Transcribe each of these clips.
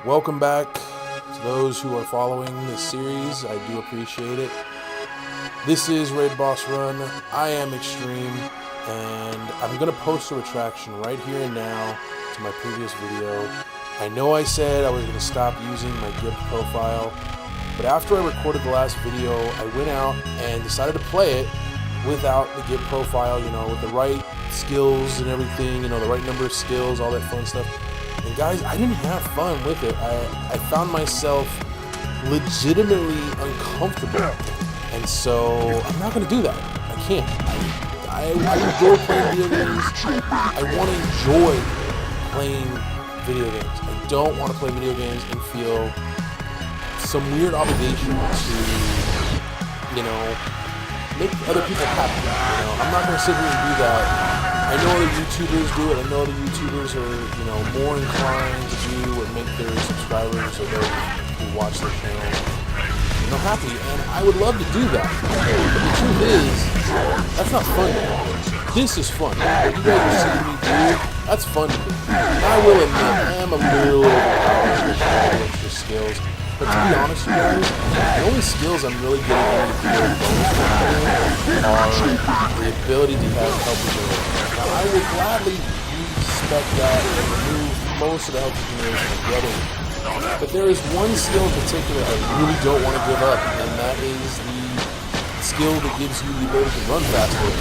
Welcome back to those who are following this series. I do appreciate it. This is Raid Boss Run. I am Extreme, and I'm going to post a retraction right here and now to my previous video. I know I said I was going to stop using my gift profile, but after I recorded the last video, I went out and decided to play it without the gift profile, you know, with the right skills and everything, you know, the right number of skills, all that fun stuff. And guys, I didn't have fun with it. I found myself legitimately uncomfortable. And so I'm not going to do that. I can't. I enjoy playing video games. I want to enjoy playing video games. I don't want to play video games and feel some weird obligation to, you know, make other people happy. You know, I'm not going to sit here and do that. I know other YouTubers do it. I know other YouTubers are, you know, more inclined to do what make their subscribers or those who watch their channel, you know, happy. And I would love to do that. But the truth is, that's not fun to me. This is fun. What you guys are seeing me do, that's fun to me. And I will admit, I am a little overpowered with all extra skills. But to be honest with you guys, the only skills I'm really getting any real bonus from are the ability to have health regeneration. Now, I would gladly respect that and remove most of the health regeneration I'm getting. But there is one skill in particular I really don't want to give up, and that is the skill that gives you the ability to run faster.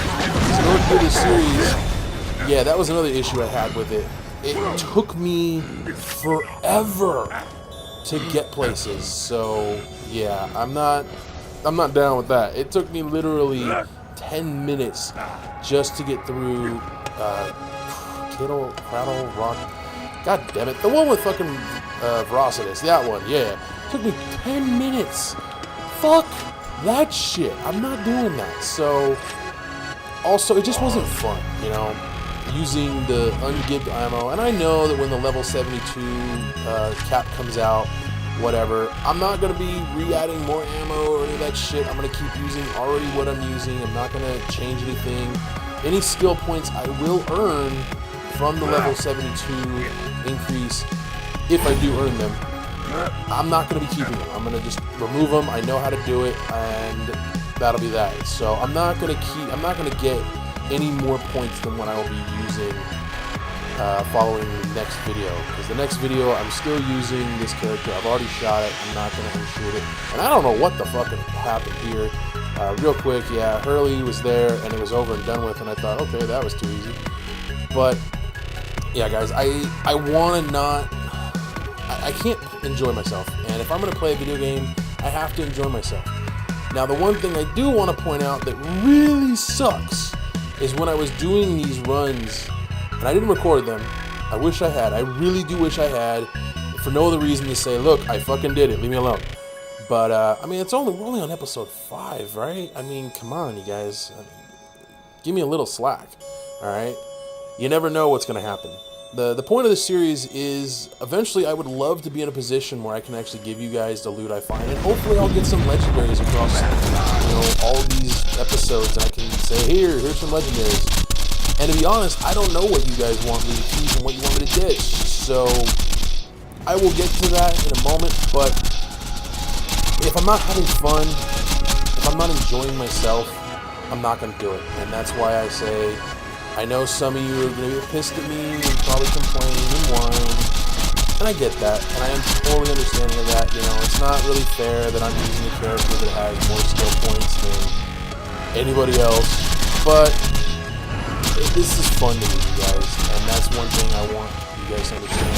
So going through this series, yeah, that was another issue I had with it. It took me forever to get places, so yeah, I'm not down with that. It took me literally 10 minutes just to get through Cradle Rock. God damn it, the one with fucking Verocidus, that one, yeah. It took me 10 minutes. Fuck that shit. I'm not doing that. So also, it just wasn't fun, you know, using the ungibbed ammo. And I know that when the level 72 cap comes out, whatever, I'm not going to be re-adding more ammo or any of that shit. I'm going to keep using already what I'm using. I'm not going to change anything. Any skill points I will earn from the level 72 increase, if I do earn them, I'm not going to be keeping them. I'm going to just remove them. I know how to do it, and that'll be that. So I'm not going to get any more points than what I will be using following the next video, because the next video I'm still using this character. I've already shot it. I'm not going to unshoot it, and I don't know what the fuck happened here. Real quick, yeah, Hurley was there and it was over and done with, and I thought, okay, that was too easy. But yeah, guys, I want to not, I can't enjoy myself, and if I'm going to play a video game, I have to enjoy myself. Now, the one thing I do want to point out that really sucks is when I was doing these runs, and I didn't record them. I wish I had. I really do wish I had, for no other reason to say, look, I fucking did it, leave me alone. But, I mean, we're only on episode 5, right? I mean, come on, you guys. Give me a little slack, alright? You never know what's going to happen. The point of the series is, eventually I would love to be in a position where I can actually give you guys the loot I find, and hopefully I'll get some legendaries across, you know, all these episodes, and I can say, here's some legendaries. And to be honest, I don't know what you guys want me to keep and what you want me to ditch, so I will get to that in a moment. But if I'm not having fun, if I'm not enjoying myself, I'm not going to do it. And that's why I say, I know some of you are going to be pissed at me and probably complain and whine, and I get that, and I am totally understanding of that. You know, it's not really fair that I'm using a character that has more skill points than anybody else, but this is fun to me, you guys, and that's one thing I want you guys to understand.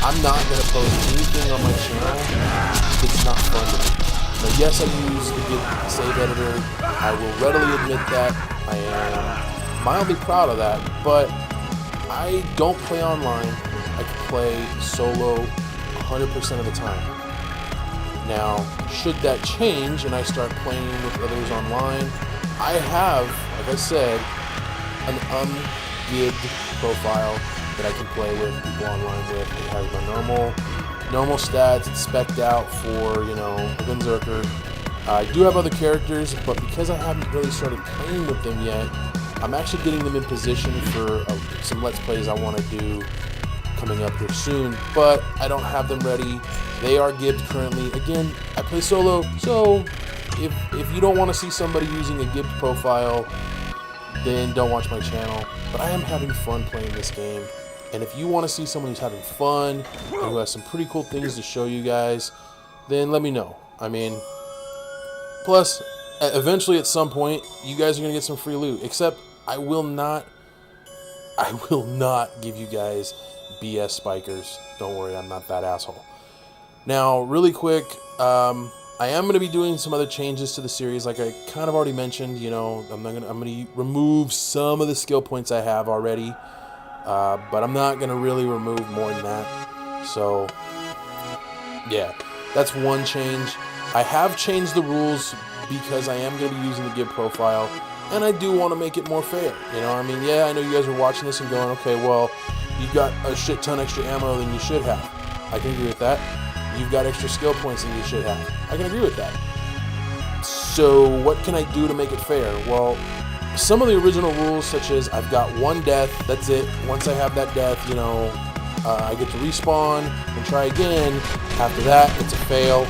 I'm not going to post anything on my channel that's not fun to me. Now, yes, I use the good save editor. I will readily admit that. I am mildly proud of that, but I don't play online. I can play solo 100% of the time. Now, should that change and I start playing with others online, I have, like I said, an ungibbed profile that I can play with people online with. It has my normal stats. It's spec'd out for, you know, a Berserker. I do have other characters, but because I haven't really started playing with them yet, I'm actually getting them in position for some Let's Plays I want to do coming up here soon, but I don't have them ready. They are gibbed currently. Again, I play solo, so if you don't want to see somebody using a gibbed profile, then don't watch my channel. But I am having fun playing this game, and if you want to see someone who's having fun and who has some pretty cool things to show you guys, then let me know. I mean, plus, eventually at some point, you guys are going to get some free loot, except I will not give you guys BS spikers. Don't worry, I'm not that asshole. Now, really quick, I am going to be doing some other changes to the series, like I kind of already mentioned. You know, I'm going to remove some of the skill points I have already, but I'm not going to really remove more than that. So, yeah, that's one change. I have changed the rules because I am going to be using the Gib profile, and I do want to make it more fair. You know, I mean, yeah, I know you guys are watching this and going, okay, well, you've got a shit ton extra ammo than you should have. I can agree with that. You've got extra skill points than you should have. I can agree with that. So what can I do to make it fair? Well, some of the original rules, such as I've got one death, that's it. Once I have that death, you know, I get to respawn and try again. After that, it's a fail.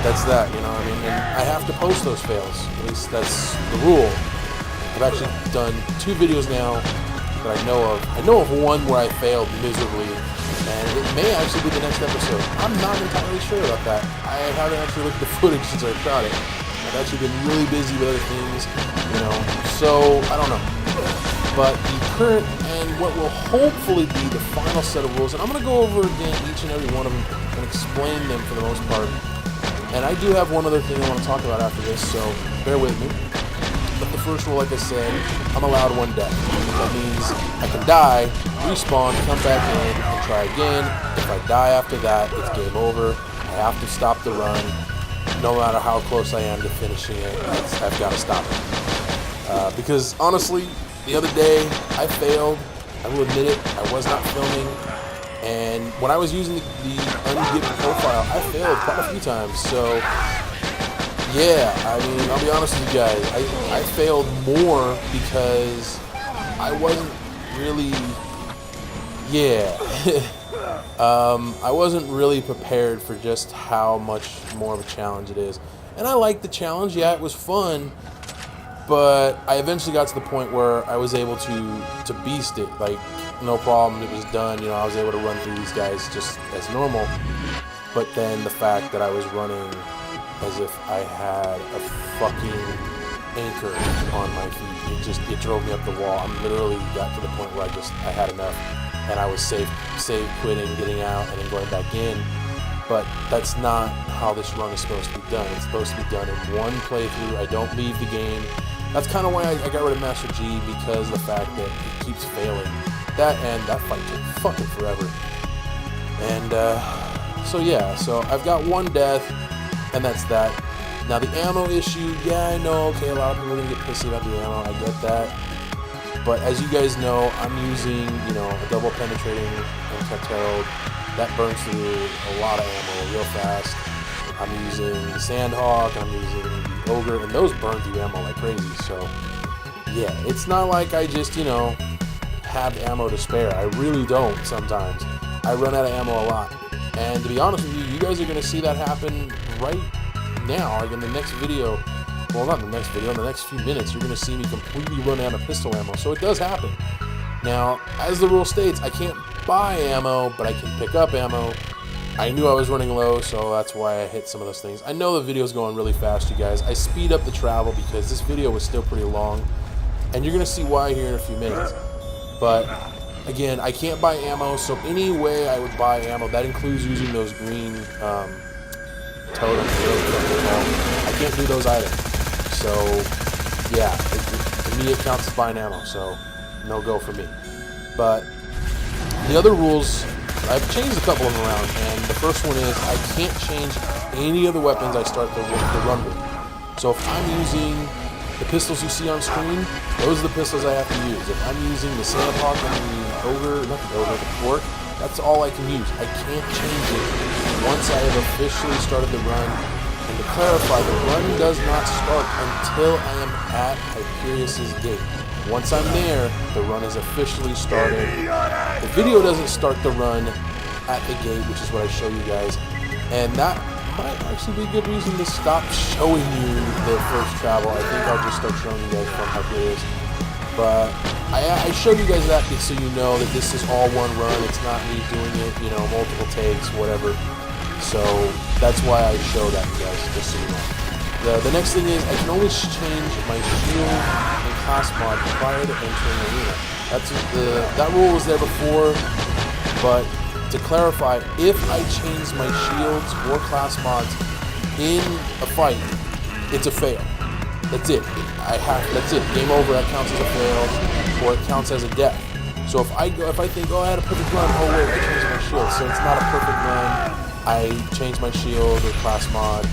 That's that, you know what I mean? And I have to post those fails. At least that's the rule. I've actually done 2 videos now that I know of. I know of one where I failed miserably, and it may actually be the next episode. I'm not entirely sure about that. I haven't actually looked at the footage since I shot it. I've actually been really busy with other things, you know, so I don't know. But the current and what will hopefully be the final set of rules, and I'm going to go over again each and every one of them and explain them for the most part. And I do have one other thing I want to talk about after this, so bear with me. But the first rule, like I said, I'm allowed one death. That means I can die, respawn, come back in, and try again. If I die after that, it's game over. I have to stop the run. No matter how close I am to finishing it, I've got to stop it. Because honestly, the other day, I failed. I will admit it, I was not filming. And when I was using the ungiven profile, I failed quite a few times. So, yeah, I mean, I'll be honest with you guys. I failed more because I wasn't really, I wasn't really prepared for just how much more of a challenge it is. And I liked the challenge. Yeah, it was fun. But I eventually got to the point where I was able to beast it, like, no problem, it was done, you know, I was able to run through these guys just as normal. But then the fact that I was running as if I had a fucking anchor on my feet, it drove me up the wall. I literally got to the point where I had enough, and I was safe quitting, getting out, and then going back in. But that's not how this run is supposed to be done. It's supposed to be done in one playthrough. I don't leave the game. That's kind of why I got rid of Master G, because the fact that it keeps failing. That fight took fucking forever. And so yeah, so I've got one death, and that's that. Now the ammo issue, yeah, I know, okay, a lot of people are gonna get pissy about the ammo, I get that. But as you guys know, I'm using, you know, a double penetrating Unkept Herald. That burns through a lot of ammo real fast. I'm using the Sandhawk, I'm using the Ogre, and those burn through ammo like crazy. So yeah, it's not like I just, you know, have ammo to spare. I really don't sometimes. I run out of ammo a lot. And to be honest with you, you guys are going to see that happen right now, like in the next video. Well, not in the next video, in the next few minutes, you're going to see me completely run out of pistol ammo. So it does happen. Now, as the rule states, I can't buy ammo, but I can pick up ammo. I knew I was running low, so that's why I hit some of those things. I know the video's going really fast, you guys. I speed up the travel because this video was still pretty long. And you're going to see why here in a few minutes. But again, I can't buy ammo, so any way I would buy ammo, that includes using those green totems. I can't do those either. So yeah, to me it counts as buying ammo, so no go for me. But the other rules, I've changed a couple of them around, and the first one is I can't change any of the weapons I start the run with. So if I'm using the pistols you see on screen, those are the pistols I have to use. If I'm using the Sandhawk and the Ogre, not the Ogre, the Quark, that's all I can use. I can't change it once I have officially started the run. And to clarify, the run does not start until I am at Hyperion's gate. Once I'm there, the run is officially started. The video doesn't start the run at the gate, which is what I show you guys, and that might actually be a good reason to stop showing you the first travel. I think I'll just start showing you guys from how good it is. But I showed you guys that so you know that this is all one run. It's not me doing it, you know, multiple takes, whatever. So that's why I show that, you guys, just so you know. The next thing is I can only change my shield and class mod prior to entering arena. That rule was there before, but to clarify, if I change my shields or class mods in a fight, it's a fail. That's it. That's it. Game over. That counts as a fail, or it counts as a death. So if I think, oh, I had a perfect run. Oh wait, I changed my shield. So it's not a perfect run. I changed my shield or class mod.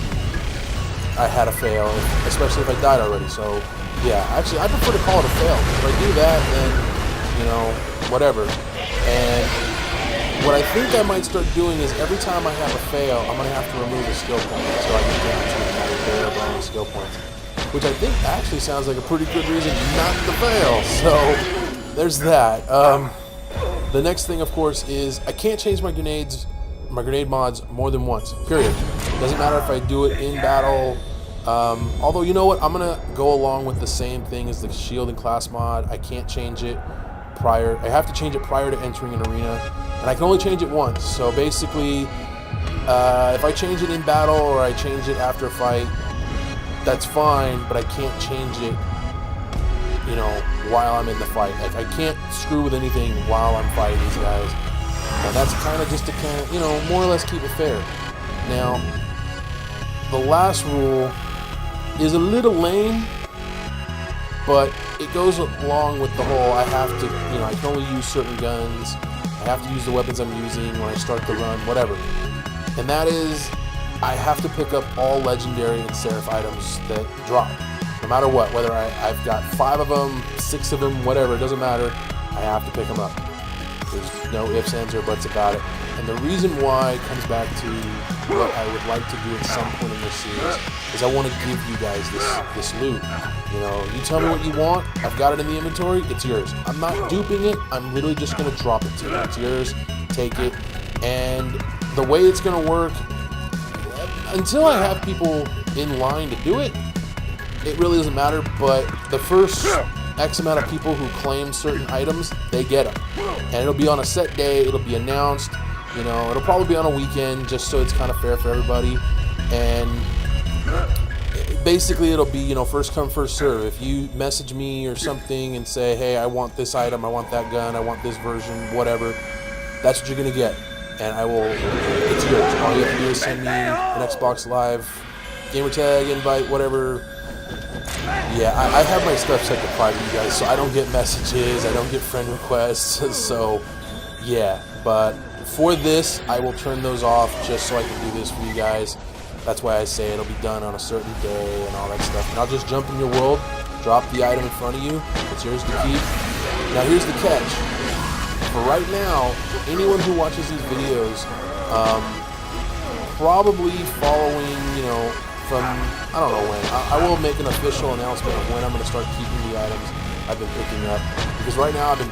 I had a fail, especially if I died already. So yeah, actually, I prefer to call it a fail. If I do that, then you know, whatever. And what I think I might start doing is every time I have a fail, I'm going to have to remove a skill point. So I can guarantee fail by skill points. Which I think actually sounds like a pretty good reason not to fail. So there's that. The next thing, of course, is I can't change my grenade mods more than once, period. Doesn't matter if I do it in battle. Although, you know what? I'm going to go along with the same thing as the shield and class mod. I can't change it prior. I have to change it prior to entering an arena. And I can only change it once. So basically, if I change it in battle or I change it after a fight, that's fine, but I can't change it, you know, while I'm in the fight. Like, I can't screw with anything while I'm fighting these guys. And that's kind of just to kind of, you know, more or less keep it fair. Now, the last rule is a little lame, but it goes along with the whole I have to, you know, I can only use certain guns. I have to use the weapons I'm using when I start the run, whatever. And that is, I have to pick up all legendary and seraph items that drop. No matter what, whether I've got 5 of them, 6 of them, whatever, it doesn't matter. I have to pick them up. There's no ifs, ands, or buts about it. And the reason why comes back to what I would like to do at some point in this series is I want to give you guys this loot. You know, you tell me what you want, I've got it in the inventory, it's yours. I'm not duping it, I'm literally just going to drop it to you. It's yours, take it. And the way it's going to work, until I have people in line to do it, it really doesn't matter, but the first X amount of people who claim certain items, they get them. And it'll be on a set day, it'll be announced, you know, it'll probably be on a weekend just so it's kind of fair for everybody. And basically it'll be, you know, first come, first serve. If you message me or something and say, hey, I want this item, I want that gun, I want this version, whatever, that's what you're going to get. And I will, it's yours. All you have to do is send me an Xbox Live gamertag, invite, whatever. Yeah, I have my stuff set to private, you guys, so I don't get messages, I don't get friend requests, so yeah. But for this, I will turn those off just so I can do this for you guys. That's why I say it'll be done on a certain day and all that stuff. And I'll just jump in your world, drop the item in front of you, it's yours to keep. Now here's the catch. For right now, anyone who watches these videos, probably following, you know, from, I don't know when, I will make an official announcement of when I'm going to start keeping the items I've been picking up. Because right now I've been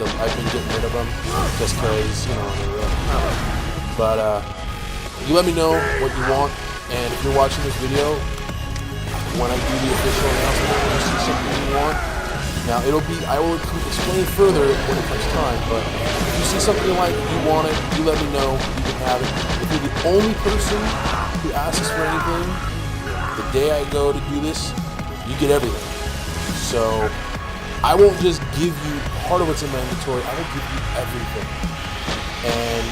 getting rid of them just because, you know, I don't know. But you let me know what you want, and if you're watching this video, when I do the official announcement, when you see something you want, now I will explain further when it comes time, but if you see something you like, you want it, you let me know, you can have it. If you're the only person who asks for anything, the day I go to do this, you get everything. So I won't just give you part of what's in my inventory, I will give you everything. And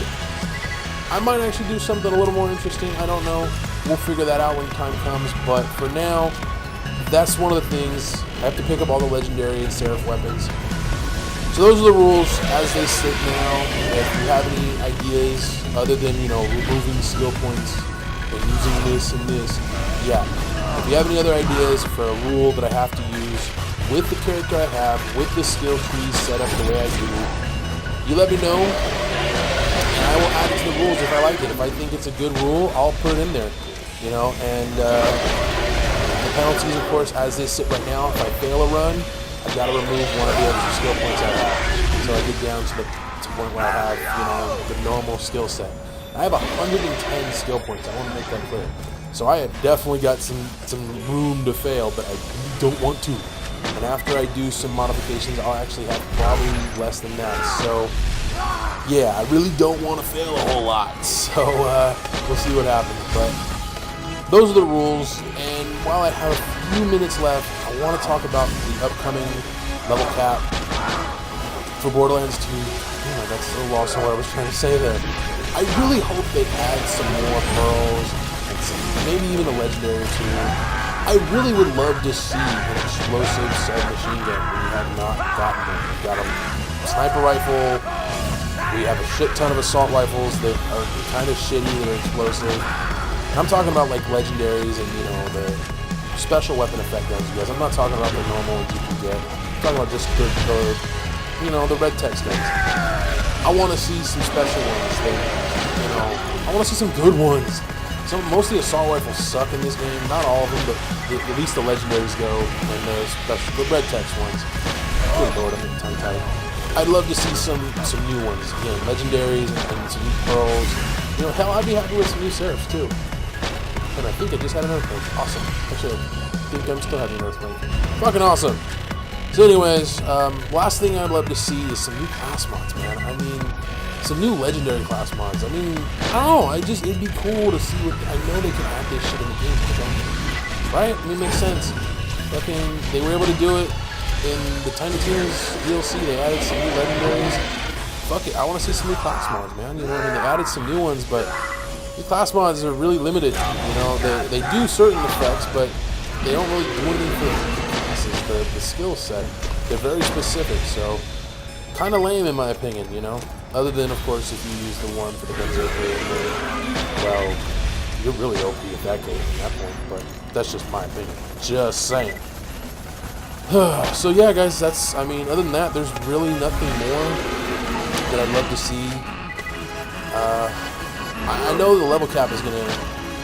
I might actually do something a little more interesting, I don't know. We'll figure that out when time comes, but for now, that's one of the things. I have to pick up all the legendary and seraph weapons. So those are the rules as they sit now. If you have any ideas other than, you know, removing skill points and using this and this, yeah. If you have any other ideas for a rule that I have to use with the character I have, with the skill tree set up the way I do, you let me know, and I will add it to the rules if I like it. If I think it's a good rule, I'll put it in there, you know. And the penalties, of course, as they sit right now, if I fail a run, I gotta remove one of the extra skill points I have until I get down to the point where I have, you know, the normal skill set. I have 110 skill points. I want to make that clear. So I have definitely got some room to fail, but I don't want to. And after I do some modifications, I'll actually have probably less than that. So yeah, I really don't want to fail a whole lot. So we'll see what happens. But those are the rules. And while I have a few minutes left, I want to talk about the upcoming level cap for Borderlands 2. Oh, that's so lost on what I was trying to say there. I really hope they add some more pearls, and maybe even a legendary or two. I really would love to see an explosive submachine gun. We have not gotten them. We've got a sniper rifle. We have a shit ton of assault rifles that are kind of shitty, that are explosive. I'm talking about like legendaries and, you know, the special weapon effect guns, you guys. I'm not talking about the normal ones you can get. I'm talking about just the you know, the red text guns. I want to see some special ones that, you know, I want to see some good ones. Most of the assault rifles suck in this game. Not all of them, but at least the legendaries go, and the red text ones. Good lord, I'm getting tongue-tied. I'd love to see some new ones. Again, legendaries and some new pearls. You know, hell, I'd be happy with some new serifs too. And I think I just had an earthquake. Awesome. Actually, I think I'm still having an earthquake. Fucking awesome. So anyways, last thing I'd love to see is some new class mods, man. I mean, some new legendary class mods. I mean, I don't know, it'd be cool to see what, I know they can add this shit in the game, right? I mean, it makes sense. They were able to do it in the Tiny Tina's DLC. They added some new legendaries. Fuck it, I want to see some new class mods, man. You know what I mean? They added some new ones, but the class mods are really limited. You know, they do certain effects, but they don't really do anything for the skill set. They're very specific, so kind of lame in my opinion, you know. Other than, of course, if you use the one for the Berserker, well, you're really OP at that game at that point. But that's just my opinion. Just saying. So yeah, guys, I mean, other than that, there's really nothing more that I'd love to see. I know the level cap is gonna.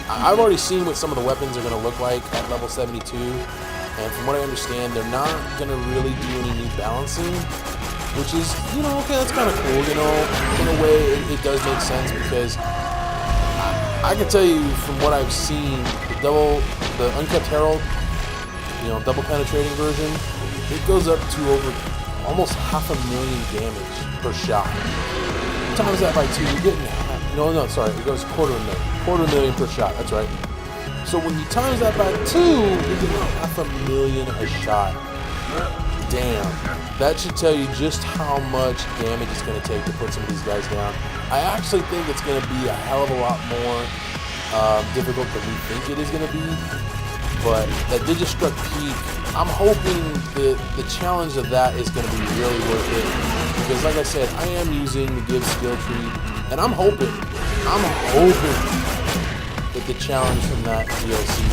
I've already seen what some of the weapons are gonna look like at level 72. And from what I understand, they're not going to really do any new balancing, which is, you know, okay, that's kind of cool, you know. In a way, it does make sense because I can tell you from what I've seen, the Unkept Herald, you know, double penetrating version, it goes up to over almost 500,000 damage per shot. Times that by 2, you're getting, it goes 250,000 per shot, that's right. So when you times that by 2, you're getting 500,000 a shot. Damn. That should tell you just how much damage it's going to take to put some of these guys down. I actually think it's going to be a hell of a lot more difficult than we think it is going to be. But that Digistruct Peak, I'm hoping that the challenge of that is going to be really worth it. Because like I said, I am using the Give skill tree. And I'm hoping that the challenge from that DLC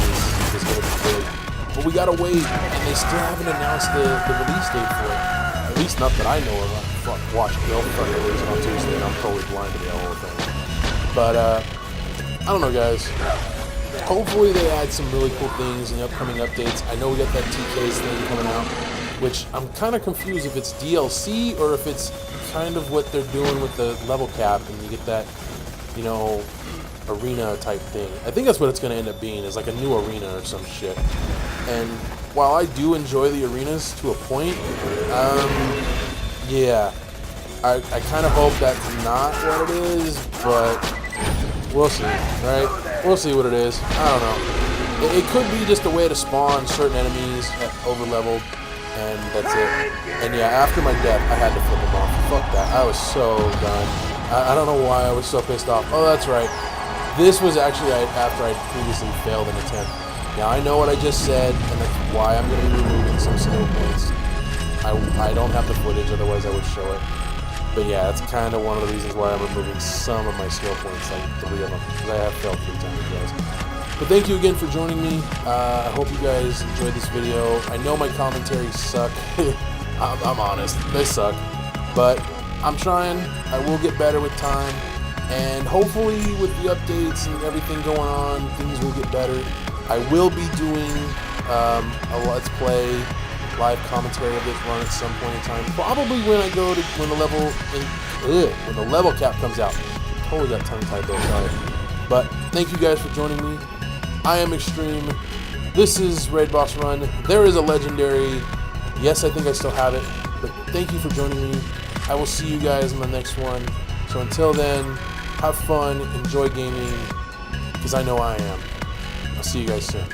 is going to be big. But we gotta wait, and they still haven't announced the release date for it. At least not that I know of. I watched the fucking release on Tuesday, and I'm totally blind to the whole thing. But, I don't know, guys. Hopefully they add some really cool things in the upcoming updates. I know we got that TK's thing coming out, which I'm kind of confused if it's DLC or if it's kind of what they're doing with the level cap, and you get that, you know, arena type thing. I think that's what it's going to end up being, is like a new arena or some shit. And while I do enjoy the arenas to a point, yeah, I kind of hope that's not what it is, but we'll see, right? We'll see what it is. I don't know. It could be just a way to spawn certain enemies at over-leveled, and that's it. And yeah, after my death, I had to flip them off. Fuck that. I was so done. I don't know why I was so pissed off. Oh, that's right. This was actually after I previously failed an attempt. Now, I know what I just said, and that's why I'm going to be removing some skill points. I don't have the footage, otherwise I would show it. But yeah, that's kind of one of the reasons why I'm removing some of my skill points, like 3 of them, because I have failed 3 times, guys. But thank you again for joining me. I hope you guys enjoyed this video. I know my commentaries suck. I'm honest, they suck. But I'm trying. I will get better with time. And hopefully with the updates and everything going on, things will get better. I will be doing a Let's Play live commentary of this run at some point in time. Probably when I go to when the level cap comes out. Totally got tongue tied there, sorry. But thank you guys for joining me. I am Extreme. This is Raid Boss Run. There is a legendary. Yes, I think I still have it. But thank you for joining me. I will see you guys in the next one. So until then, have fun, enjoy gaming, because I know I am. I'll see you guys soon.